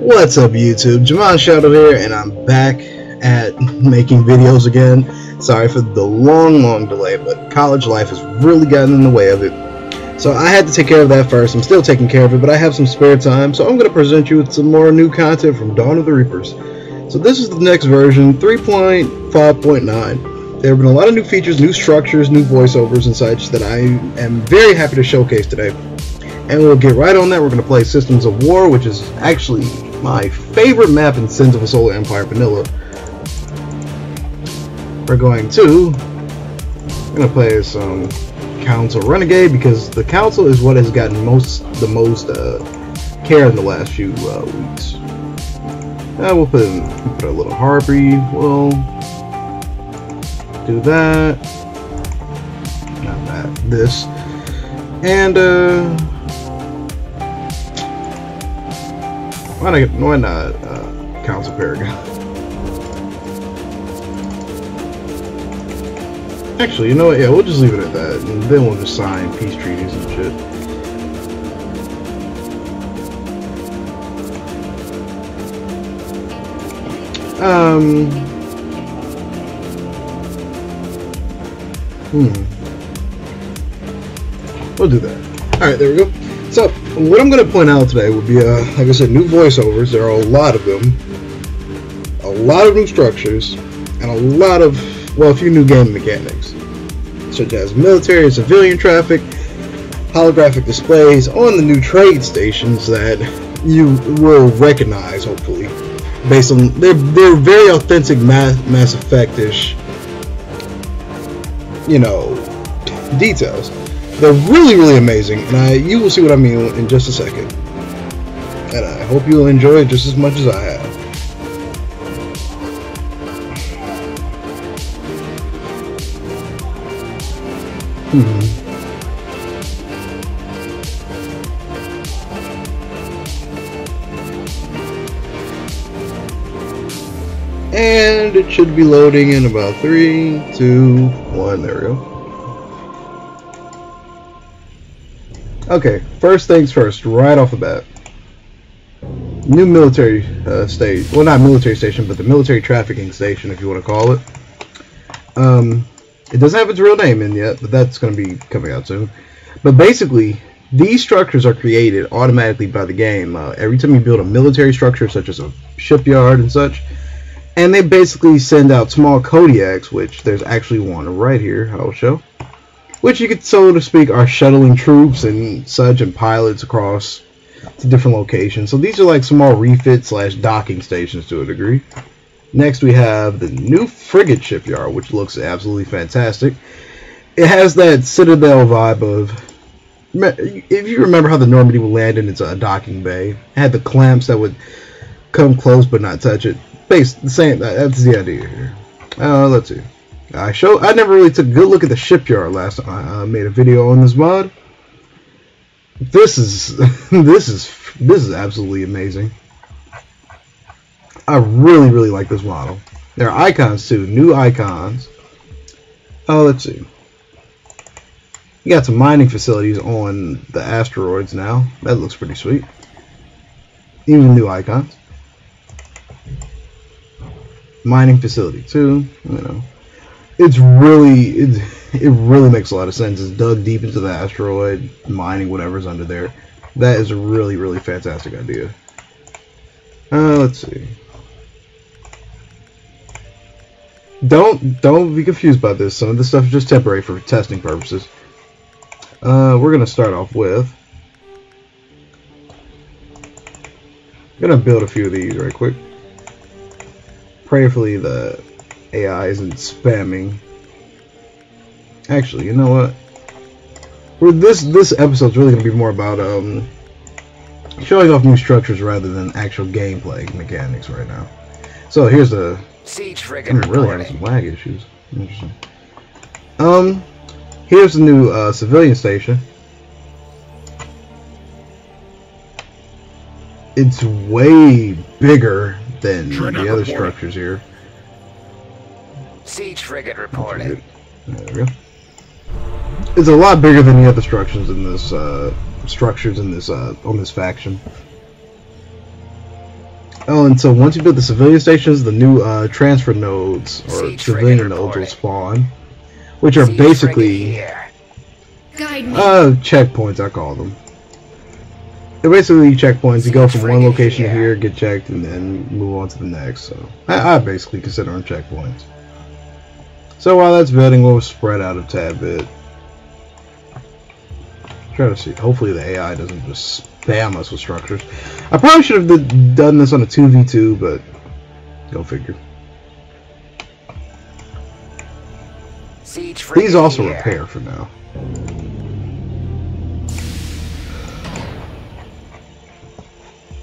What's up YouTube, Javon Shadow here, and I'm back at making videos again. Sorry for the long delay, but college life has really gotten in the way of it. So I had to take care of that first. I'm still taking care of it, but I have some spare time, so I'm going to present you with some more new content from Dawn of the Reapers. So this is the next version, 3.5.9. There have been a lot of new features, new structures, new voiceovers and such that I am very happy to showcase today. And we'll get right on that. We're going to play Systems of War, which is actually my favorite map in Sins of a Solar Empire Vanilla. We're going to play some Council Renegade, because the Council is what has gotten the most care in the last few weeks. We'll put a little Harpy. We'll do that. Not that. This. And why not Council Paragon? Actually, you know what? Yeah, we'll just leave it at that, and then we'll just sign peace treaties and shit. We'll do that. Alright, there we go. So, what I'm going to point out today would be, like I said, new voiceovers. There are a lot of them. A lot of new structures. And a lot of, well, a few new game mechanics. Such as military and civilian traffic, holographic displays on the new trade stations that you will recognize, hopefully. Based on, they're very authentic Mass Effect-ish, you know, details. They're really amazing, and you will see what I mean in just a second. And I hope you'll enjoy it just as much as I have. And it should be loading in about 3, 2, 1. There we go. Okay, first things first, right off the bat. New military station. Well, not military station, but the military trafficking station, if you want to call it. It doesn't have its real name in yet, but that's going to be coming out soon. But basically, these structures are created automatically by the game. Every time you build a military structure, such as a shipyard and such, and they basically send out small Kodiaks, which there's actually one right here, I'll show. Which you could, so to speak, are shuttling troops and such and pilots across to different locations. So these are like small refit / docking stations to a degree. Next we have the new frigate shipyard, which looks absolutely fantastic. It has that Citadel vibe of, if you remember how the Normandy would land in its docking bay. It had the clamps that would come close but not touch it. Based the same. That's the idea here. Let's see. I never really took a good look at the shipyard last time I made a video on this mod. This is absolutely amazing. I really like this model. There are icons too, new icons. Let's see. You got some mining facilities on the asteroids now. That looks pretty sweet. Even new icons. Mining facility too, you know. It really makes a lot of sense. It's dug deep into the asteroid, mining whatever's under there. That is a really fantastic idea. Let's see. Don't be confused by this. Some of this stuff is just temporary for testing purposes. We're gonna start off with. I'm gonna build a few of these right quick. Prayerfully the AI isn't spamming. Actually, you know what? This episode's really gonna be more about showing off new structures rather than actual gameplay mechanics right now. So here's the siege frigate. I'm really having some lag issues. Interesting. Here's the new civilian station. It's way bigger than the other structures here. Siege frigate reported. There we go. It's a lot bigger than the other structures in this on this faction. Oh, and so once you build the civilian stations, the new transfer nodes or Siege civilian frigate nodes will reporting. spawn, which are Siege basically frigate here. Guide me. checkpoints, I call them. They're basically checkpoints. You go Siege from one frigate location to here. here, get checked, and then move on to the next. So I basically consider them checkpoints. So while that's building, we'll spread out a tad bit. Try to see. Hopefully the AI doesn't just spam us with structures. I probably should have done this on a 2v2, but go figure. Siege frigate These also here. repair for now.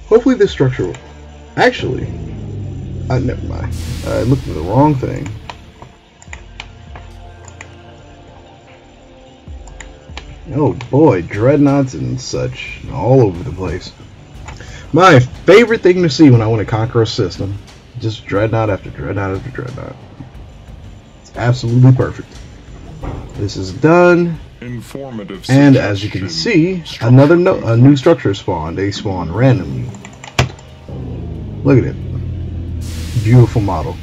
Hopefully this structure will... Actually... never mind. I looked at the wrong thing. Oh boy, dreadnoughts and such all over the place. My favorite thing to see when I want to conquer a system. Just dreadnought after dreadnought after dreadnought. It's absolutely perfect. This is done. Informative And as you can see, a new structure spawned. They spawn randomly. Look at it. Beautiful model.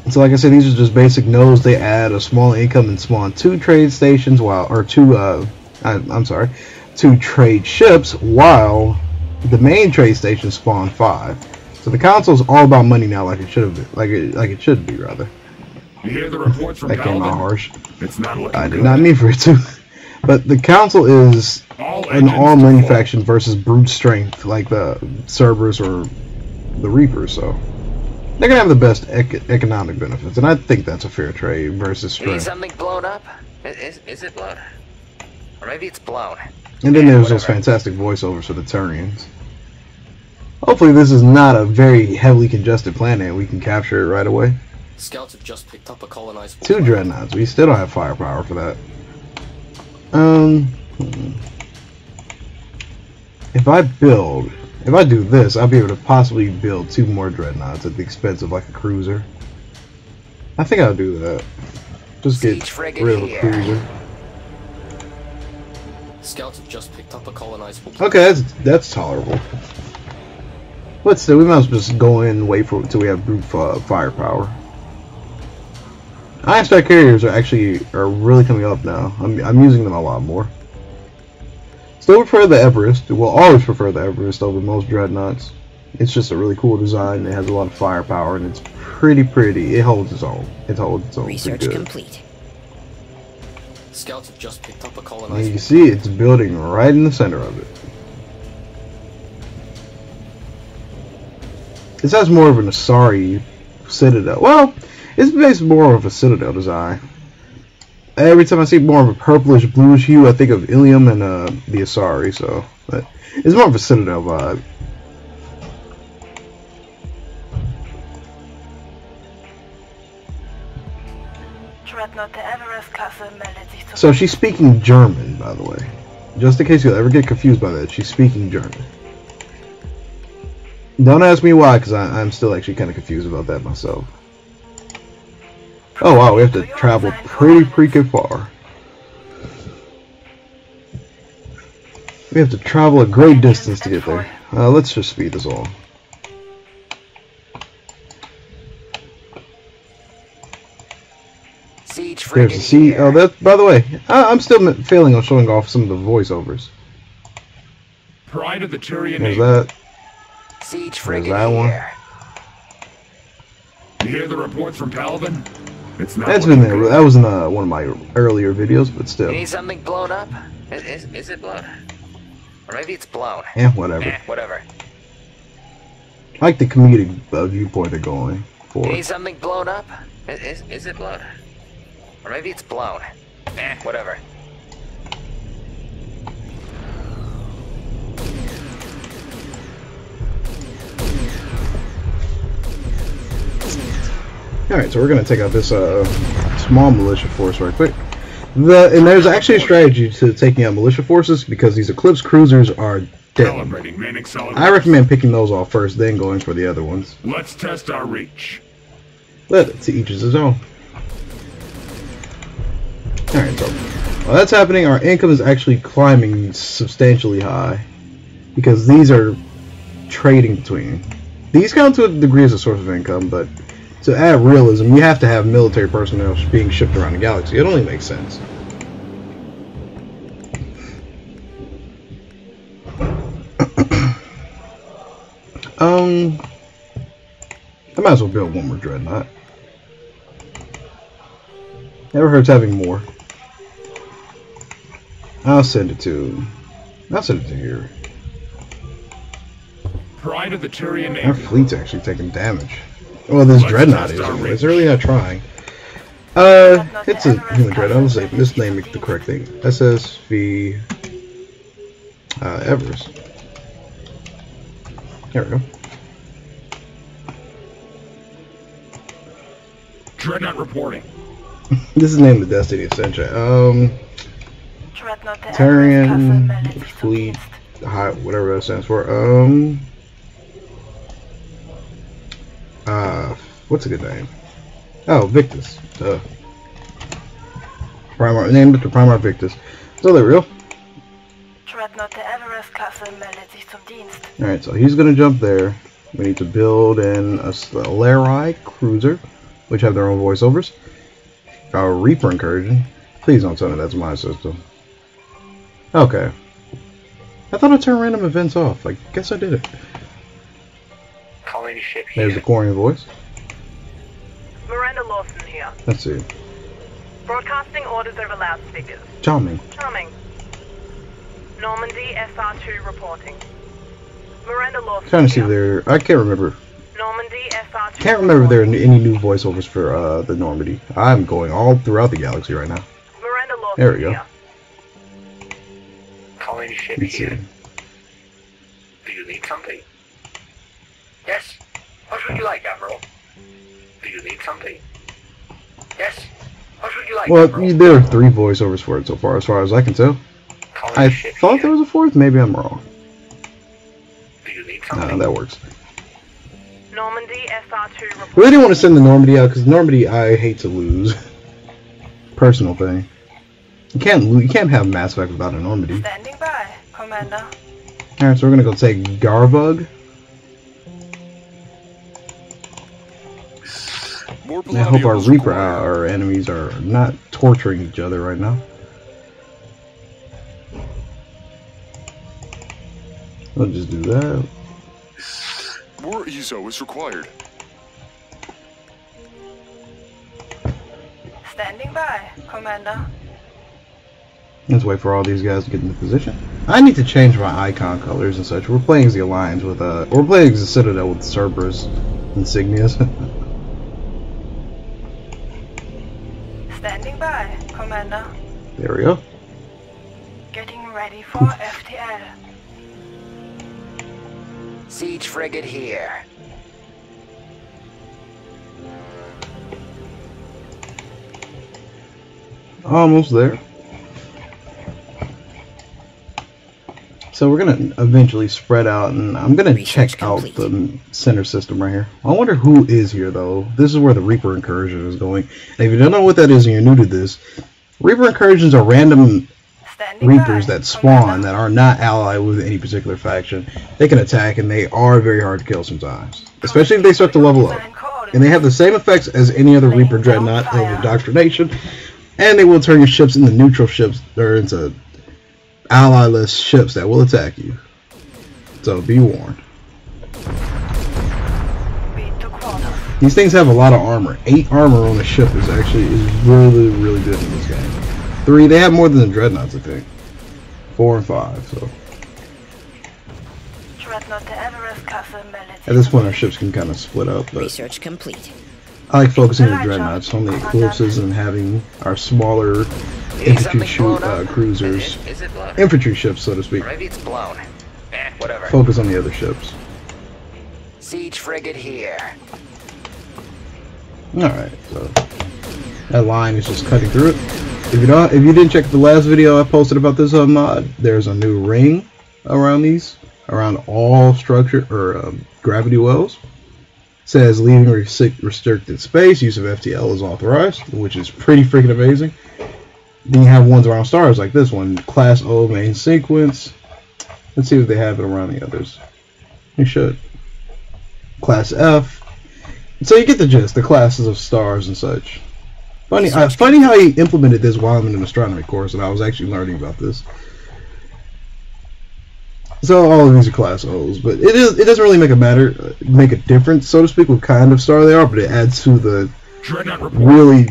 So like I said, these are just basic nodes. They add a small income and spawn 2 trade stations two trade ships, while the main trade station spawn 5. So the console's all about money now, like it should have been, like it should be rather. You hear the reports from That came out Paladin? harsh. It's not looking I did good. not mean for it to. But the council is All an engines all-money default. faction versus brute strength, like the Cerberus or the Reapers. So they're gonna have the best economic benefits, and I think that's a fair trade versus You need strength. something blown up? Is it blown? Or maybe it's blown. And then Yeah, there's those whatever. fantastic voiceovers for the Turians. Hopefully, this is not a very heavily congested planet, and we can capture it right away. Scouts have just picked up a colonized 2 dreadnoughts. We still don't have firepower for that. If I do this, I'll be able to possibly build 2 more dreadnoughts at the expense of like a cruiser. I think I'll do that. Just get Siege frigate rid of a here. cruiser. Scouts have just picked up a colonized Okay, that's tolerable. But still, we might as well just go in and wait for until we have brute firepower. Iron Star carriers are really coming up now. I'm using them a lot more. Still prefer the Everest. Will always prefer the Everest over most dreadnoughts. It's just a really cool design. It has a lot of firepower and it's pretty. It holds its own. It holds its own. Research pretty good. complete. Scouts have just picked up a And colonized you can see it's building right in the center of it. This has more of an Asari Citadel. Well, it's basically more of a Citadel design. Every time I see more of a purplish bluish hue, I think of Ilium and the Asari. So but it's more of a Citadel vibe. So she's speaking German, by the way. Just in case you'll ever get confused by that, she's speaking German. Don't ask me why, because I'm still actually kind of confused about that myself. Oh wow, we have to travel pretty far. We have to travel a great distance to get there. Let's just speed this along. Siege There's frigate the sea. here. Oh, that. By the way, I'm still failing on showing off some of the voiceovers. Pride of the Turian There's Navy. that. Siege frigate that one. here. You hear the reports from Paladin? It's not That's looking been there. good. That was in one of my earlier videos, but You still. need something blown up? Is it blown? Or maybe it's blown. Whatever. Whatever. I like the comedic viewpoint they're going for. You need something blown up? Is it blown? Or maybe it's blown. Whatever. Alright, so we're going to take out this small militia force right quick. And there's actually a strategy to taking out militia forces because these Eclipse cruisers are dead. Calibrating main accelerators. I recommend picking those off first, then going for the other ones. Let's test our reach. But to each his own. Alright, so while that's happening, our income is actually climbing substantially high. Because these are trading between. These count to a degree as a source of income, but to add realism, you have to have military personnel being shipped around the galaxy. It only makes sense. I might as well build one more dreadnought. Never hurts having more. I'll send it to here. Pride of the Tyrian Our Navy. fleet's actually taking damage. Well, this Let's dreadnought test is. our It's reach. really not trying. It's a human dreadnought. Let's say this name is the correct thing. SSV Everest. There we go. Dreadnought reporting. This is named the Destiny Ascension. Tarian Fleet, high, whatever that stands for. What's a good name? Oh, Victus. Primar, named after Primar Victus. So they're real. Alright, so he's gonna jump there. We need to build in a Larai cruiser, which have their own voiceovers. Our Reaper incursion. Please don't tell me that's my system. Okay. I thought I turned random events off. I guess I did it. Calling ship here. There's the Corian voice. Miranda Lawson here. Let's see. Broadcasting orders over loudspeakers. Charming. Charming. Normandy SR2 reporting. Miranda Lawson Trying to see if here. there. I can't remember. Normandy SR2 Can't remember if there are any new voiceovers for the Normandy. I'm going all throughout the galaxy right now. Miranda Lawson There we go. here. Calling ship Let's see. here. Do you need something? Yes. What would you like, Admiral? Do you need something? Yes. What would you like, Well, Admiral? there are 3 voiceovers for it so far as I can tell. Calling I ship thought here. there was a 4th. Maybe I'm wrong. Do you need No, something? that works. Normandy SR2 reporting. Really didn't want to send the Normandy out because Normandy I hate to lose. Personal thing. You can't have Mass Effect without a Normandy. Standing by, Commander. Alright, so we're gonna go take Garvug. I hope our Reaper, our enemies are not torturing each other right now. We'll just do that. More ESO is required. Standing by, Commander. Let's wait for all these guys to get into position. I need to change my icon colors and such. We're playing as the Alliance with we're playing as the Citadel with Cerberus insignias. Standing by, Commander. There we go. Getting ready for FTL. Siege frigate here. Almost there. So we're gonna eventually spread out, and I'm gonna Research check out complete. the center system right here. I wonder who is here though. This is where the Reaper incursion is going. And if you don't know what that is and you're new to this, Reaper incursions are random Standing Reapers by, that spawn Commander. that are not allied with any particular faction. They can attack, and they are very hard to kill sometimes, especially if they start to level up. And they have the same effects as any other Reaper dreadnought of indoctrination, and they will turn your ships into neutral ships or into ally-less ships that will attack you. So be warned. Beat to quarters. These things have a lot of armor. 8 armor on a ship is really, really good in this game. 3, they have more than the dreadnoughts, I think. 4 and 5, so. Dreadnought to Everest Castle Melody. At this point, our ships can kind of split up, but Research complete. I like focusing on the dreadnoughts, on the eclipses, and having our smaller infantry cruisers, Is it blown? infantry ships, so to speak, Or maybe it's blown. Whatever. focus on the other ships. Siege frigate here. Alright, so that line is just cutting through it. If you didn't check the last video I posted about this mod, there's a new ring around all structure or gravity wells. It says leaving restricted space, use of FTL is authorized, which is pretty freaking amazing. Then you have ones around stars like this one, Class O main sequence. Let's see if they have it around the others. You should. Class F. So you get the gist, the classes of stars and such. Funny how he implemented this while I'm in an astronomy course, and I was actually learning about this. So all of these are class O's, but it doesn't really make a difference, so to speak, what kind of star they are, but it adds to the really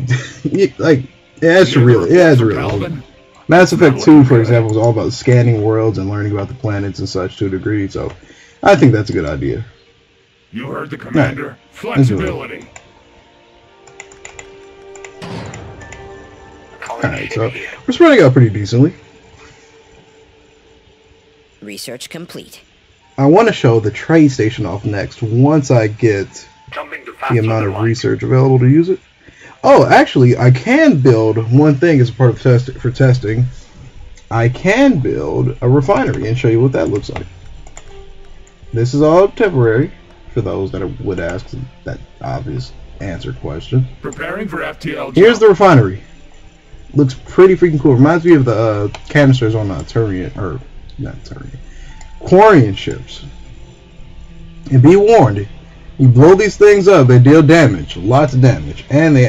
like it adds really. Mass Effect 2, for example, was all about scanning worlds and learning about the planets and such to a degree, so I think that's a good idea. You heard the commander. Right. Flexibility. Alright, so we're spreading out pretty decently. Research complete. I want to show the trade station off next once I get the amount of research available to use it. Oh, actually, I can build one thing as a part of testing. I can build a refinery and show you what that looks like. This is all temporary for those that would ask that obvious answer question. Preparing for FTL. Here's the refinery. Looks pretty freaking cool. Reminds me of the canisters on the Turian, or not Turian, Quarian ships. And be warned, you blow these things up, they deal damage, lots of damage, and they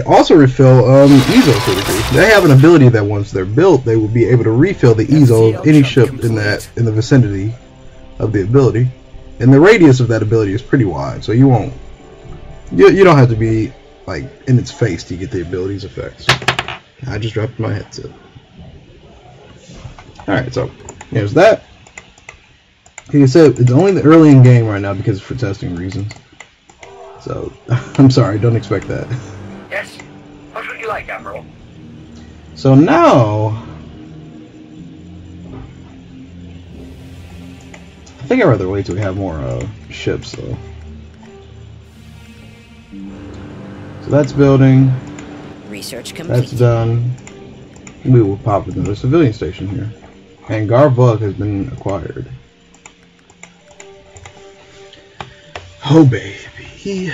also refill Ezo to a degree. They have an ability that once they're built, they will be able to refill the Ezo of any ship in the vicinity of the ability, and the radius of that ability is pretty wide, so you don't have to be like in its face to get the ability's effects. I just dropped my headset. Alright, so here's that. Like I said, it's only the early in game right now because for testing reasons. So I'm sorry, don't expect that. Yes. What would you like, Admiral? So now I think I'd rather wait till we have more ships though. So that's building. Research complete. That's done. We will pop into the civilian station here. And Garvug has been acquired. Oh baby.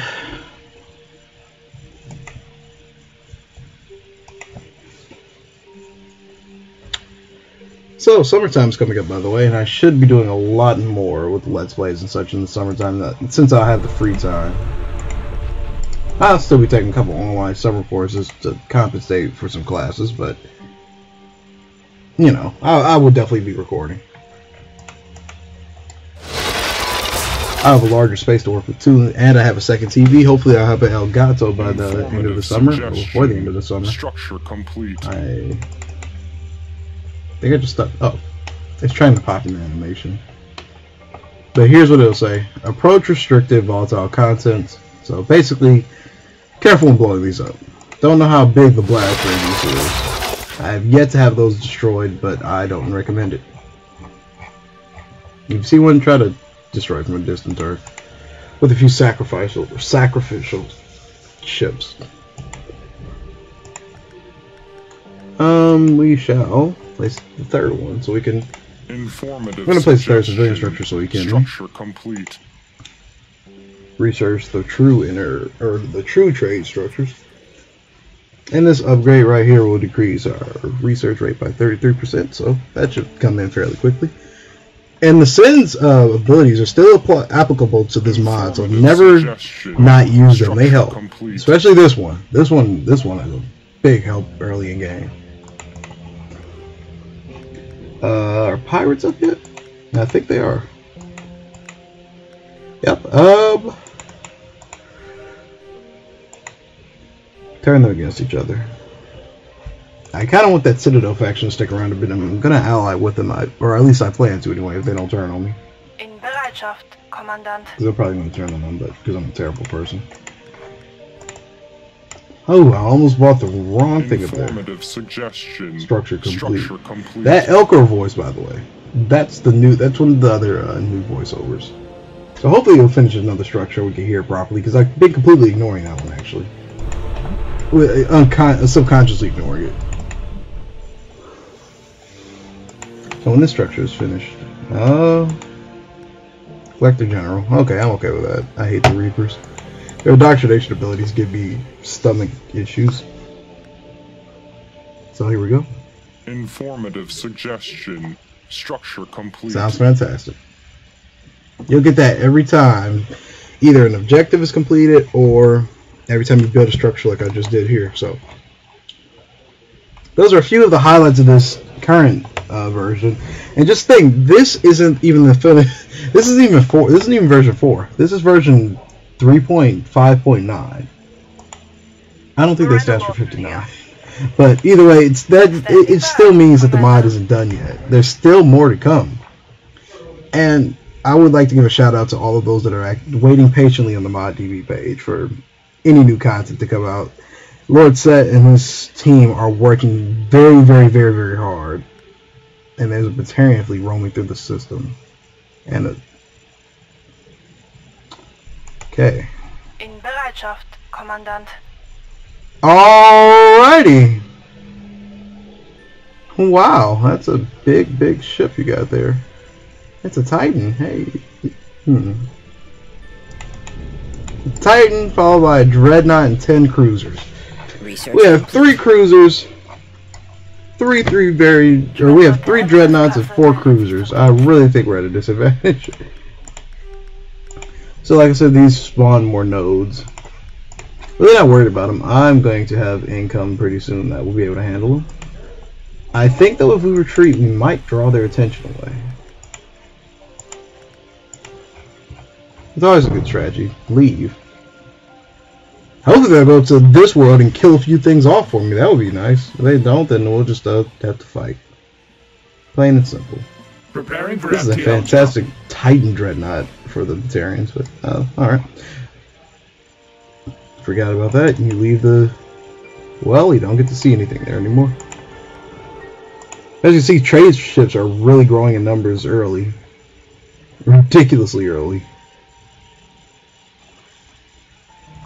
So summertime's coming up, by the way, and I should be doing a lot more with Let's Plays and such in the summertime since I have the free time. I'll still be taking a couple online summer courses to compensate for some classes, but you know, I would definitely be recording. I have a larger space to work with too, and I have a second TV. Hopefully I'll have an Elgato by the end of the summer, or before the end of the summer. Structure complete. I think I just stuck. Oh, it's trying to pop in the animation. But here's what it'll say: approach restricted volatile contents. So basically, careful when blowing these up. Don't know how big the blast radius is. I have yet to have those destroyed, but I don't recommend it. You've seen one try to destroy from a distant Earth with a few sacrificial ships. We shall place the third one so we can. Informative. I'm going to place the third civilian structure so we can structure complete. Research the true the true trade structures. And this upgrade right here will decrease our research rate by 33%, so that should come in fairly quickly. And the Sin's abilities are still applicable to this mod, so never not use them. They help, especially this one. This one is a big help early in game. Are pirates up yet? I think they are. Yep. Turn them against each other. I kind of want that Citadel faction to stick around a bit. I'm going to ally with them, or at least I plan to anyway, if they don't turn on me. In Bereitschaft, Kommandant. Because they're probably going to turn on them, but because I'm a terrible person. Oh, I almost bought the wrong thing up there. Suggestion. Structure complete. That Elcor voice, by the way, that's one of the other new voiceovers. So hopefully you'll finish another structure we can hear properly, because I've been completely ignoring that one actually. Subconsciously ignoring it. So when this structure is finished, Collector General. Okay, I'm okay with that. I hate the Reapers. Their indoctrination abilities give me stomach issues. So here we go. Informative suggestion. Structure complete. Sounds fantastic. You'll get that every time either an objective is completed or every time you build a structure like I just did here. So those are a few of the highlights of this current version. And just think, this isn't even the this isn't even version 4. This is version 3.5.9. I don't think they stand for 59. But either way, it still means that the mod isn't done yet. There's still more to come. And I would like to give a shout out to all of those that are waiting patiently on the mod DB page for any new content to come out. Lord Set and his team are working very, very, very, very hard. And there's a Batarian fleet roaming through the system. And okay. In Bereitschaft, Kommandant. Alrighty. Wow, that's a big, big ship you got there. It's a Titan. Hey. Titan followed by a Dreadnought and 10 cruisers. We have 3 cruisers, we have 3 Dreadnoughts and 4 cruisers. I really think we're at a disadvantage. So like I said, these spawn more nodes. Really not worried about them. I'm going to have income pretty soon that we'll be able to handle them. I think though if we retreat, we might draw their attention away. It's always a good strategy. Leave. Hopefully they'll go up to this world and kill a few things off for me. That would be nice. If they don't, then we'll just have to fight. Plain and simple. Preparing for this is a fantastic Titan Dreadnought for the Batarians, but alright. Forgot about that. You leave the... Well, you don't get to see anything there anymore. As you see, trade ships are really growing in numbers early. Ridiculously early.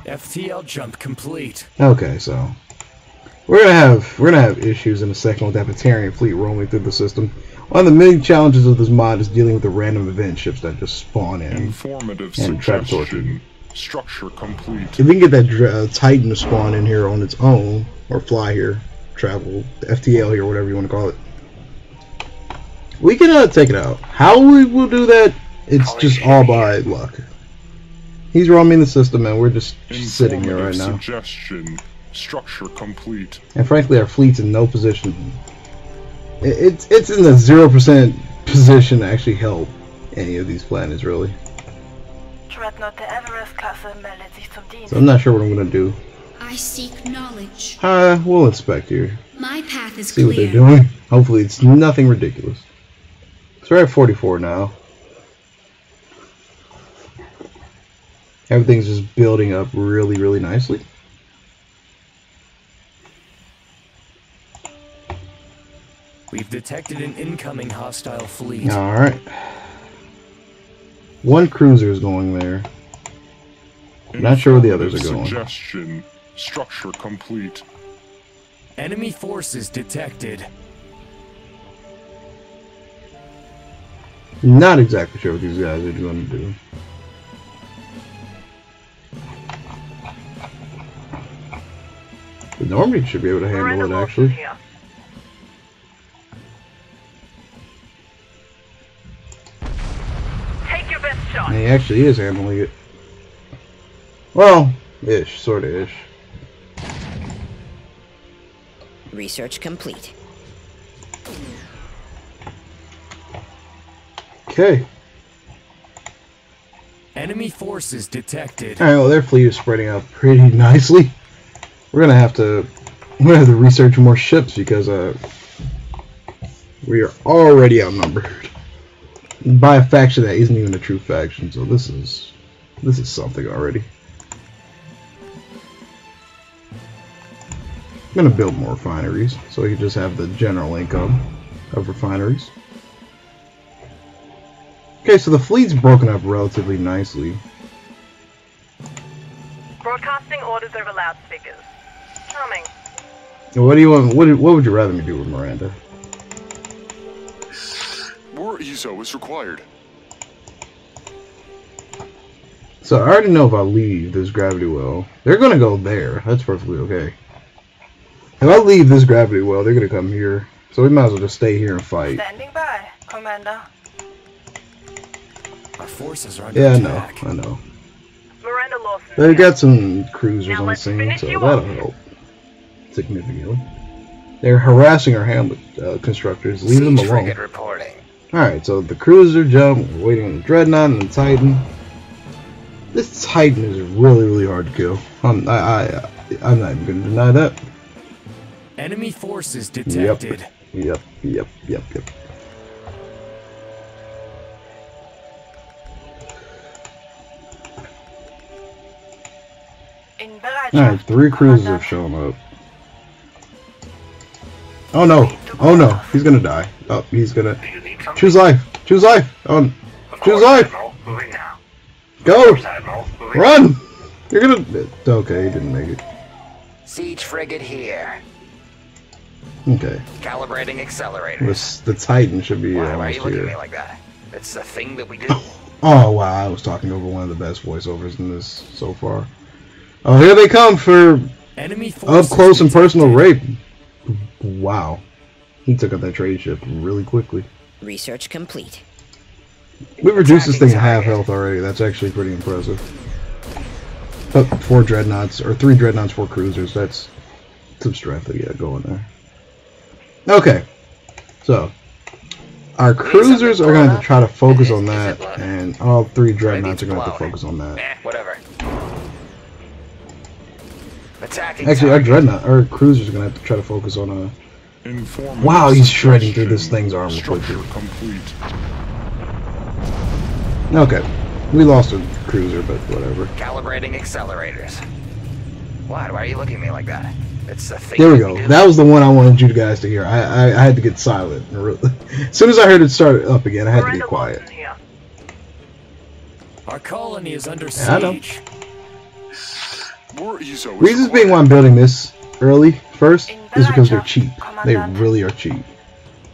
FTL jump complete. Okay, so we're gonna have issues in a second with that Batarian fleet roaming through the system. One of the main challenges of this mod is dealing with the random event ships that just spawn in. Informative and try to torture you. Structure complete. If we can get that Titan to spawn in here on its own, or fly here, travel, FTL here, whatever you want to call it, we can take it out. How we will do that, it's just all by luck. He's roaming the system and we're just sitting here right now. Suggestion. Structure complete. And frankly, our fleet's in no position. It's in the 0% position to actually help any of these planets, really. So I'm not sure what I'm gonna do. I seek knowledge. We'll inspect here. My path is See what they're doing. Hopefully it's nothing ridiculous. So we're at 44 now. Everything's just building up really, really nicely. We've detected an incoming hostile fleet. Alright. 1 cruiser is going there. Not sure where the others are going. Suggestion. Structure complete. Enemy forces detected. Not exactly sure what these guys are going to do. The Normandy should be able to handle it, actually. Take your best shot. And he actually is handling it. Well, ish, sort of ish. Research complete. Okay. Enemy forces detected. Alright, well their fleet is spreading out pretty nicely. We're gonna have to research more ships because we are already outnumbered by a faction that isn't even a true faction. So this is something already. I'm gonna build more refineries so we can just have the general income of refineries. Okay, so the fleet's broken up relatively nicely. Broadcasting orders over loudspeakers. Coming. What do you want? What would you rather me do with Miranda? More ESO is required. So I already know if I leave this gravity well, they're gonna go there. That's perfectly okay. If I leave this gravity well, they're gonna come here. So we might as well just stay here and fight. Standing by, Commander. Our forces are under Yeah, attack. I know. Miranda Lawson. They here. got some cruisers Now on the let's scene, finish so you that'll off. help significantly. They're harassing our hamlet constructors. Leave them Siege alone. frigate reporting. Alright, so the cruiser jump, we're waiting on the Dreadnought and the Titan. This Titan is really, really hard to kill. I'm not even going to deny that. Enemy forces detected. Yep. In Bereitschaft. Alright, 3 cruisers have shown up. Oh no! Oh no! He's gonna die. Oh, he's gonna... Do you need something? Choose life! Choose life! Of Choose course, life! Admiral. Moving now. Go! Of course, Admiral. Moving. Run! You're gonna... Okay, he didn't make it. Siege frigate here. Okay. Calibrating accelerators. The Titan should be Why are almost you looking at me here. like that? It's a thing that we do. Oh wow, I was talking over one of the best voiceovers in this so far. Oh, here they come for Enemy up forces close and personal detected. rape. Wow. He took out that trade ship really quickly. Research complete. We've reduced this thing to half Attacking health already. That's actually pretty impressive. But 4 dreadnoughts, or 3 dreadnoughts, 4 cruisers. That's some strength that you got going there. Okay. So, our cruisers are going to try to focus on that, and all 3 dreadnoughts are going to have to focus on that. Whatever. Attacking Actually, target. our cruisers are going to have to try to focus on a... Inform Wow, he's suggestion. shredding through this thing's armor Structure quickly. complete. Okay. We lost a cruiser, but whatever. Calibrating accelerators. Why are you looking at me like that? It's a thing. There we that go. do. That was the one I wanted you guys to hear. I had to get silent. As soon as I heard it start up again, I had to Miranda get quiet. Lawson here. Our colony is under Yeah, I know. siege. More ESO is Reasons being why I'm building this early first is because they're cheap. They really are cheap.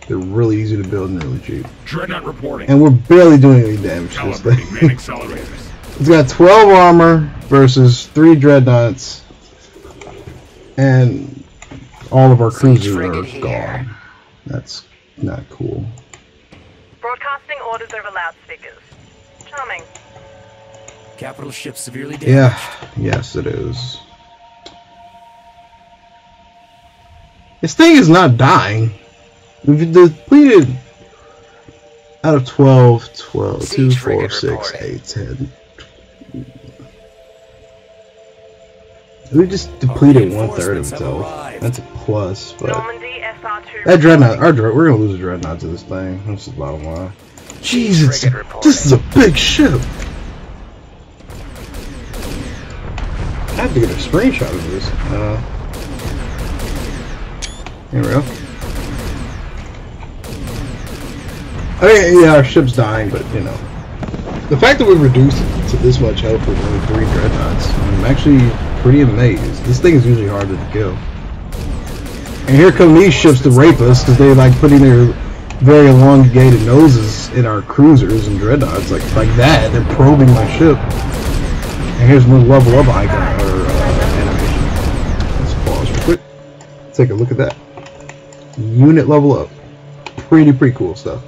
They're really easy to build and really cheap. Dreadnought reporting. And we're barely doing any damage to this Calibrating main thing. accelerators. It's got 12 armor versus 3 dreadnoughts, and all of our cruisers are frigate here. gone. That's not cool. Broadcasting orders over loudspeakers. Charming. Capital ship severely damaged. Yeah, yes it is. This thing is not dying. We've depleted out of 12, 2, Siege 4, frigate 6, reporting. 8, 10. We just depleted Our 1/3 of reinforcements its have health. arrived. That's a plus, but Normandy SR2. that dreadnought, we're gonna lose a dreadnought to this thing. That's the bottom line. Jeez, frigate reporting. this is a big ship. I have to get a screenshot of this. Here we go. I mean, yeah, our ship's dying, but you know, the fact that we reduced it to this much health with only 3 dreadnoughts, I'm actually pretty amazed. This thing is usually harder to kill. And here come these ships to rape us because they like putting their very elongated noses in our cruisers and dreadnoughts like that. They're probing my ship. And here's my level up icon or animation. Let's pause real quick. Take a look at that. Unit level up. Pretty cool stuff.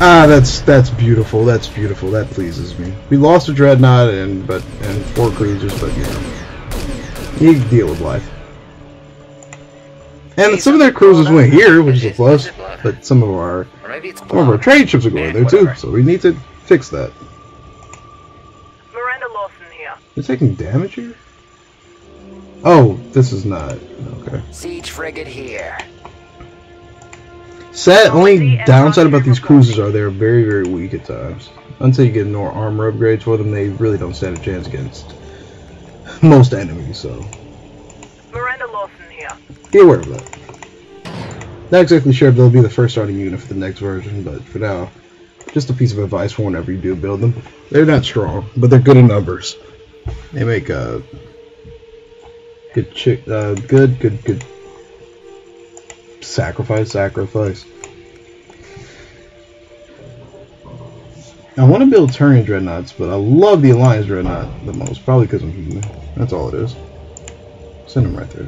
Ah, that's beautiful. That's beautiful. That pleases me. We lost a dreadnought and 4 cruisers, but you know, you can deal with life. And some of their cruisers went here, which is a plus. But some of our trade ships are going there too, so we need to fix that. Miranda Lawson here. You're taking damage here? Oh, this is not okay. Siege frigate here. Only downside about these cruisers are they're very weak at times. Until you get more armor upgrades for them, they really don't stand a chance against most enemies, so Miranda Lawson here. be aware of that. Not exactly sure if they'll be the first starting unit for the next version, but for now, just a piece of advice for whenever you do build them. They're not strong, but they're good in numbers. They make good sacrifice. I want to build Turian dreadnoughts, but I love the Alliance dreadnought the most, probably because I'm human. That's all it is. Send them right there.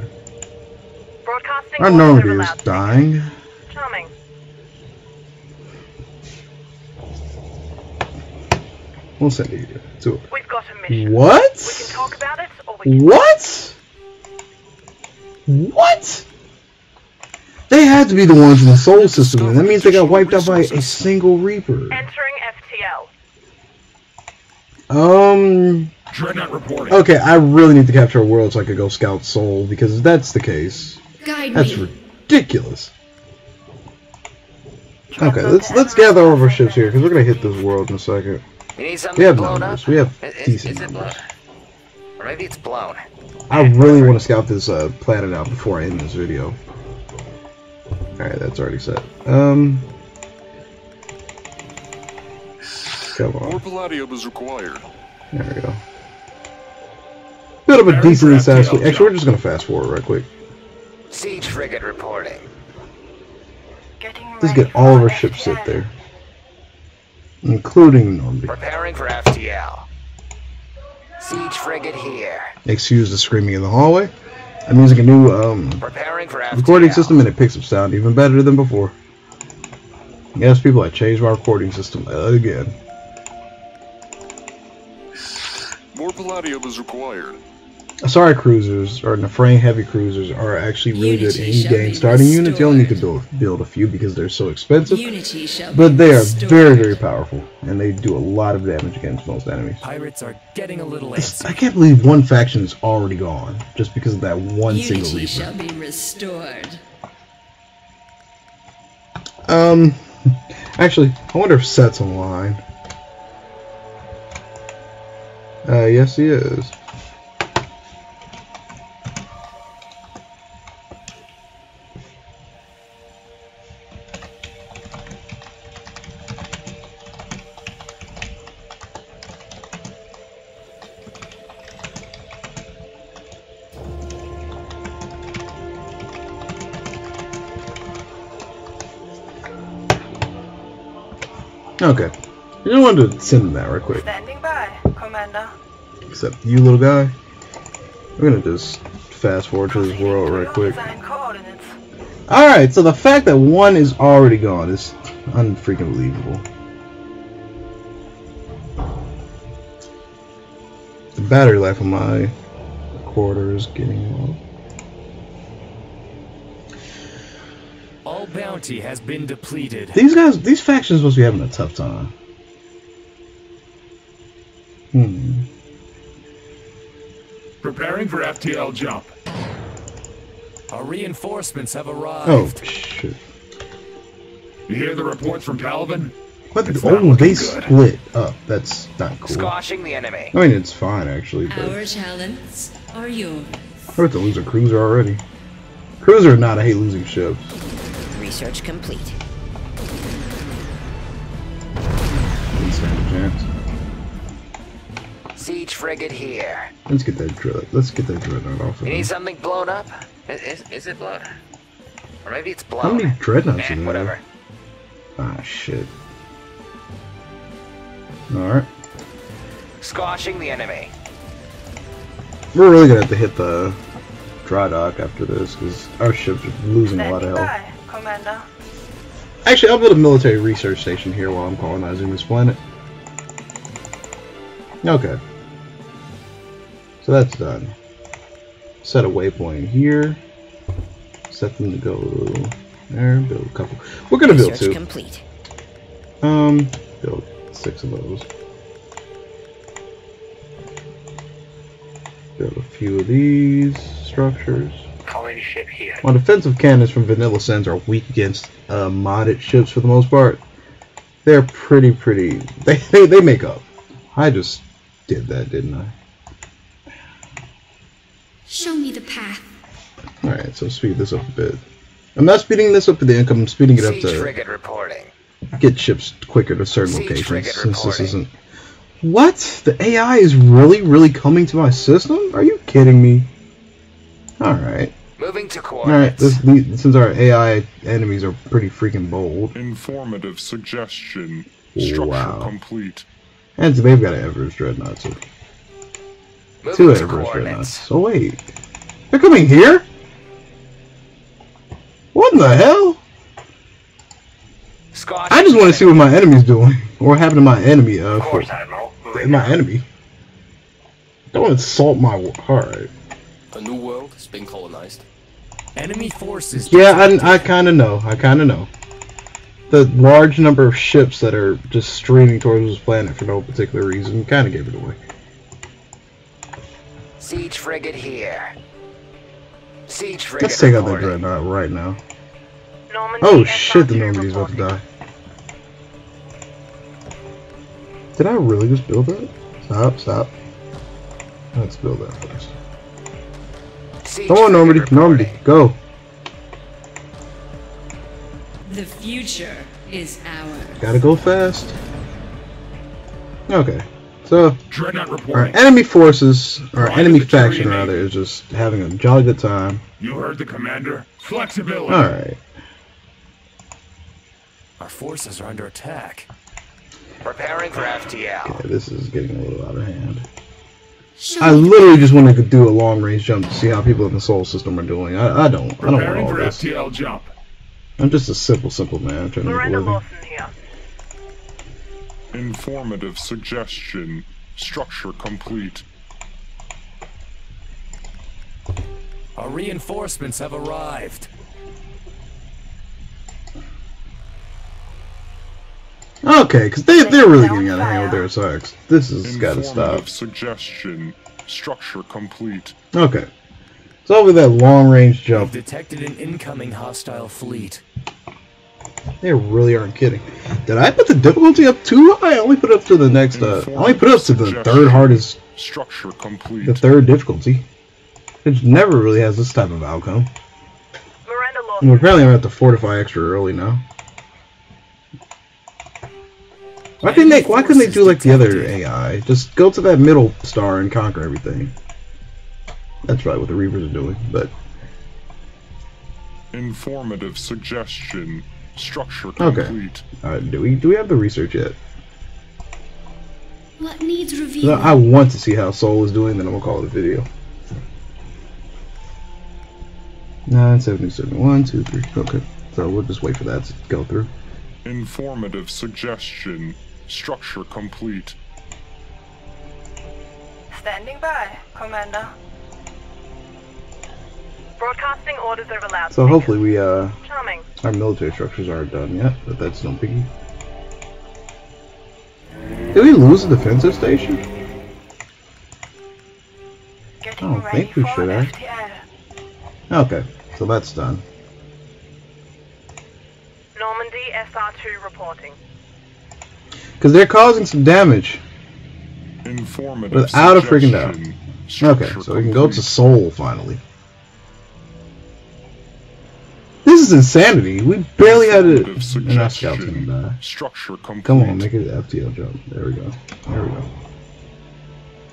Broadcasting Our orders Normandy over is loudspeakers. dying. Charming. We'll send you to it. We've got a mission. What? We can talk about it, or we can... What? What? They had to be the ones in the Sol system, and that means they got wiped out by a single Reaper. Entering FTL. Dreadnought reporting. Okay, I really need to capture a world so I could go scout Sol, because if that's the case, Guide that's me. ridiculous. Okay, let's gather all of our ships here, because we're gonna hit this world in a second. You need We something have blown numbers. up? We have Is decent it numbers. blown? Or maybe it's blown. I really want to scout this planet out before I end this video. Alright, that's already set. Come More on. palladium is required. There we go. Bit of a decently fast fleet. Actually, we're just going to fast forward right quick. Siege frigate reporting. Let's get all of our ships sit there. Including Normandy. Preparing for FTL. Siege frigate here. Excuse the screaming in the hallway. I'm using a new Preparing for FTL. recording system and it picks up sound even better than before. Yes, people, I changed my recording system again. More palladium is required. Asari cruisers, or Nefrane heavy cruisers, are actually really good in-game starting units. You only need to build a few because they're so expensive. But they are very, very powerful, and they do a lot of damage against most enemies. Pirates are getting a little antsy. I can't believe one faction is already gone, just because of that one single Unity Reaper. shall be restored. Actually, I wonder if Set's online. Yes he is. Okay. I just wanted to send him that right quick. Standing by, Commander. Except you, little guy. We're gonna just fast forward to this world right quick. Design coordinates. Alright, so the fact that one is already gone is unfreaking believable. The battery life on my recorder is getting low. All bounty has been depleted. These factions must be having a tough time. Preparing for FTL jump. Our reinforcements have Oh, arrived. shit. You hear the reports from Calvin? What? It's not Oh, looking they good. split up. That's not cool. Squashing the enemy. I mean, it's fine, actually, but Our talents are yours. we're about to lose a cruiser already. Cruiser or not, I hate losing ships. Research complete. Didn't stand a chance. Siege frigate here. Let's get that dreadnought off of You need him. something blown up? Is it blown? Or maybe it's blown. How many dreadnoughts in there? Whatever. Ah, shit. Alright. Squashing the enemy. We're really gonna have to hit the dry dock after this, because our ships are losing a lot of Standing health. by, Commander. Actually, I'll build a military research station here while I'm colonizing this planet. Okay. So that's done. Set a waypoint here. Set them to go there. Build a couple. We're gonna build Research two. complete. Build 6 of those. Build a few of these structures. Colony ship here. My defensive cannons from Vanilla Sens are weak against modded ships for the most part. They're pretty. They make up. I just did that, didn't I? Show me the path. Alright, so speed this up a bit. I'm not speeding this up to the income, I'm speeding it up Siege to frigate reporting. get ships quicker to certain Siege locations, frigate since this reporting. isn't... What? The AI is really coming to my system? Are you kidding me? Alright. Moving to Alright, coordinates. since our AI enemies are pretty freaking bold. Informative suggestion. Structure Wow. complete. And they've got an Everest Dreadnought too. Moving 2 to Everest Dreadnoughts. coordinates. So wait. They're coming here? What in the hell? Squashing I just want to the see what my enemy's doing. Or what happened to my enemy, Course, Admiral. my enemy. Don't insult my. Alright. A new world has been colonized. Enemy forces. Yeah, I kind of know. I kind of know. The large number of ships that are just streaming towards this planet for no particular reason kind of gave it away. Siege frigate here. Siege frigate Let's take out that reporting. dreadnought right now. Normandy Oh shit, the SR2 Normandy's about to reporting. die. Did I really just build that? Stop. Let's build that first. Siege Come on, frigate Normandy. reporting. Normandy, go. The future is ours. Gotta go fast. Okay. So, Dreadnought our reporting. enemy forces, or Right enemy at the terrain faction navy. rather, is just having a jolly good time. You heard the commander. Flexibility. Alright. Our forces are under attack. Preparing for FTL. Okay, this is getting a little out of hand. Show I me the literally just wanted to do a long range jump to see how people in the solar system are doing. I don't want Preparing all for this. FTL jump. I'm just a simple man trying to make a Miranda living. Lawson here. Informative suggestion. Structure complete. Our reinforcements have arrived. Okay, because they're really getting out of hand with their attacks. This has got to stop. Informative suggestion. Structure complete. Okay. So over that long range We've jump, detected an incoming hostile fleet. they really aren't kidding. Did I put the difficulty up too high? I only put it up to the next, I only put it up to the third hardest, Structure complete. the third difficulty. It never really has this type of outcome. Miranda And Lawson. we're apparently gonna have to fortify extra early now. Why couldn't they do like the other AI? Just go to that middle star and conquer everything. That's probably what the Reapers are doing, but Informative suggestion. Structure Okay. complete. do we have the research yet? What needs 'Cause revealing? I want to see how Soul is doing, then I'm gonna call it a video. 97071 23. Okay, so we'll just wait for that to go through. Informative suggestion. Structure complete. Standing by, Commander. Broadcasting orders over loudspeakers. So hopefully we Charming. our military structures aren't done yet, but that's no biggie. Did we lose the defensive station? Getting I don't ready think we for should have. FTL. Okay, so that's done. Normandy SR2 reporting. Because they're causing some damage. Informative Without a freaking doubt. suggestion. Okay, Structure so we can go to complete. Seoul finally. This is insanity. We barely had it. Informative And our scout's gonna suggestion. die. Structure complete. Come on, make it an FTL jump. There we go. There we go.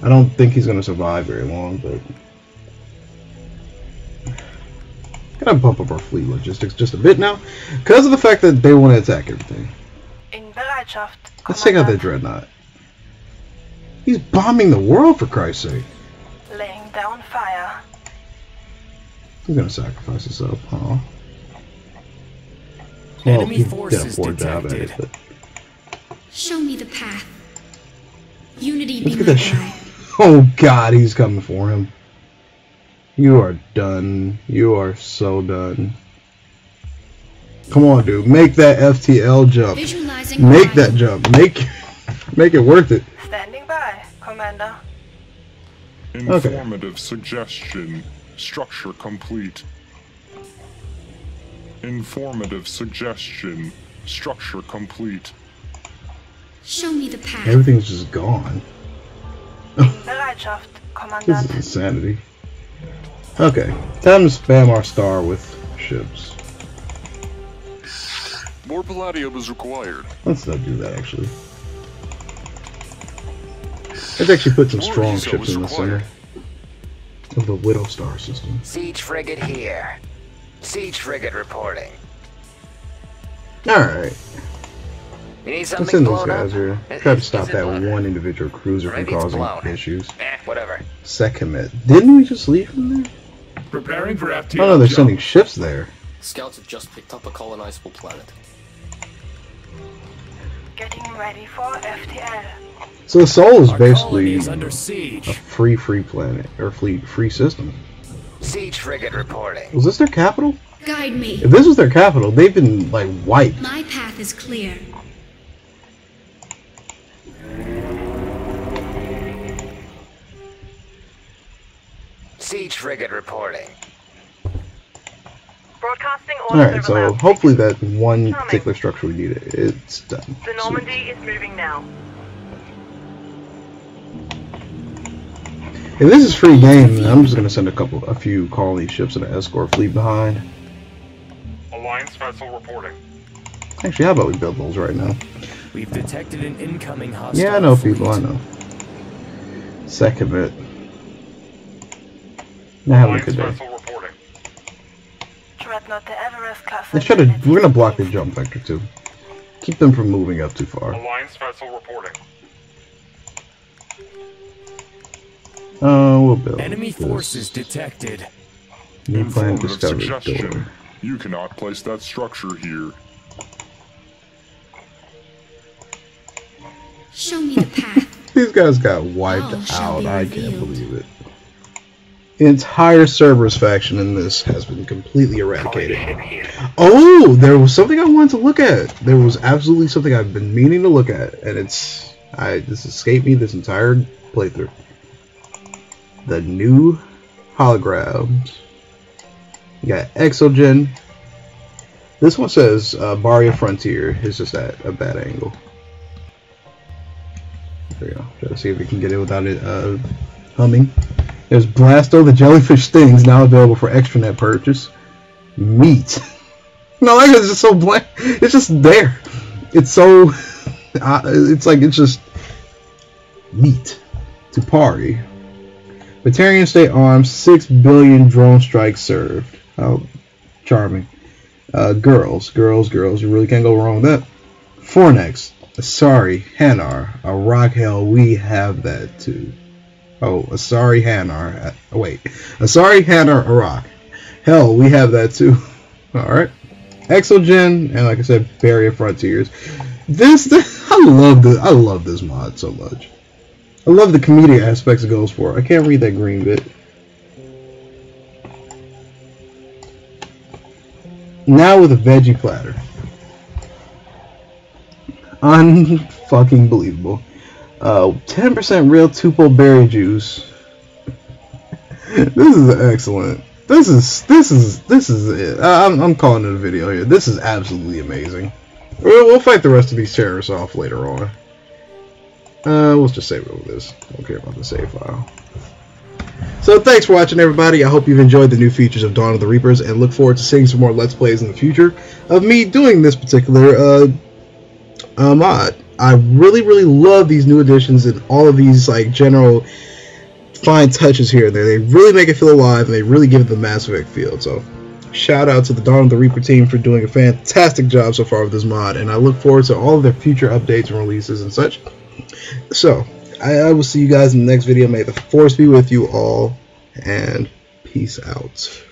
I don't think he's gonna survive very long, but gotta bump up our fleet logistics just a bit now, because of the fact that they want to attack everything. In Bereitschaft, Let's take out that Kommandant. dreadnought. He's bombing the world, for Christ's sake. Laying down fire. He's gonna sacrifice himself, huh? Well, Enemy he did a forces poor job at it, detected. but Show me the path. Unity let's be get my that shit. guide. Oh God, he's coming for him. You are done. You are so done. Come on, dude. Make that FTL jump. Visualizing Make horizon. that jump. Make it worth it. Standing by, Commander. Informative suggestion. Structure complete. Informative suggestion. Structure complete. Show me the path. Everything's just gone. In Bereitschaft, This is Kommandant. insanity. Okay, time to spam our star with ships. More palladium is required. Let's not do that, actually. Let's actually put some More strong ESO ships is in the center required. of the Widow Star system. Siege frigate here. Siege frigate reporting. Alright, You need let's something send those blown guys up? here. Is- Try to is stop it that blown? one individual cruiser from Maybe it's causing blown. issues. Whatever. Set commit. Didn't we just leave from there? Preparing for FTL Oh no, they're jump. sending ships there. Scouts have just picked up a colonizable planet. Getting ready for FTL. So the Sol is Our colony basically is under a siege. free planet, or free system. Siege frigate reporting. Was this their capital? Guide me. If this was their capital, they've been like wiped. My path is clear. Siege frigate reporting. Broadcasting orders Alright, over so loudspeaker. hopefully that one particular structure we needed, it's done. The Normandy is moving now. If this is free game, then I'm just gonna send a few colony ships and an escort fleet behind. Alliance vessel reporting. Actually, how about we build those right now? We've detected an incoming hostile Yeah, I know fleet. people, I know. Second bit. Now have a Alliance good day. vessel reporting. Dreadnought the Everest class. Let's try to. We're gonna block the jump vector too. Keep them from moving up too far. Alliance vessel reporting. We'll build. Enemy this. forces detected. New plan Informative discovered. suggestion. Door. You cannot place that structure here. Show me the path. These guys got wiped All shall out. be I can't revealed. believe it. The entire Cerberus faction in this has been completely eradicated. Oh, there was something I wanted to look at. There was absolutely something I've been meaning to look at, and this escaped me this entire playthrough. The new holograms. You got Exogen. This one says Barria Frontier. It's just at a bad angle. There we go. Try to see if we can get it without it humming. There's Blasto, the jellyfish stings, now available for extranet purchase. Meat. No, like it's just so bland. It's just there. It's so. It's like it's just meat. Tupari. Batarian State Arms, 6 billion drone strikes served. How charming. Girls. You really can't go wrong with that. Fornex. Sorry, Hanar. A rock hell, we have that too. Oh, a sorry Hanar. Wait. A sorry Hanar, a rock. Hell, we have that too. Alright. Exogen, and like I said, Barrier Frontiers. I love this mod so much. I love the comedic aspects it goes for. I can't read that green bit. Now with a veggie platter. Unfucking believable. 10% real tuple berry juice. This is excellent. This is it. I'm calling it a video here. This is absolutely amazing. We'll fight the rest of these terrorists off later on. We'll just save it with this. I don't care about the save file. So thanks for watching, everybody. I hope you've enjoyed the new features of Dawn of the Reapers, and look forward to seeing some more Let's Plays in the future of me doing this particular mod. I really love these new additions and all of these like general fine touches here and there. They really make it feel alive, and they really give it the Mass Effect feel. So shout out to the Dawn of the Reaper team for doing a fantastic job so far with this mod, and I look forward to all of their future updates and releases and such. So I will see you guys in the next video. May the Force be with you all, and peace out.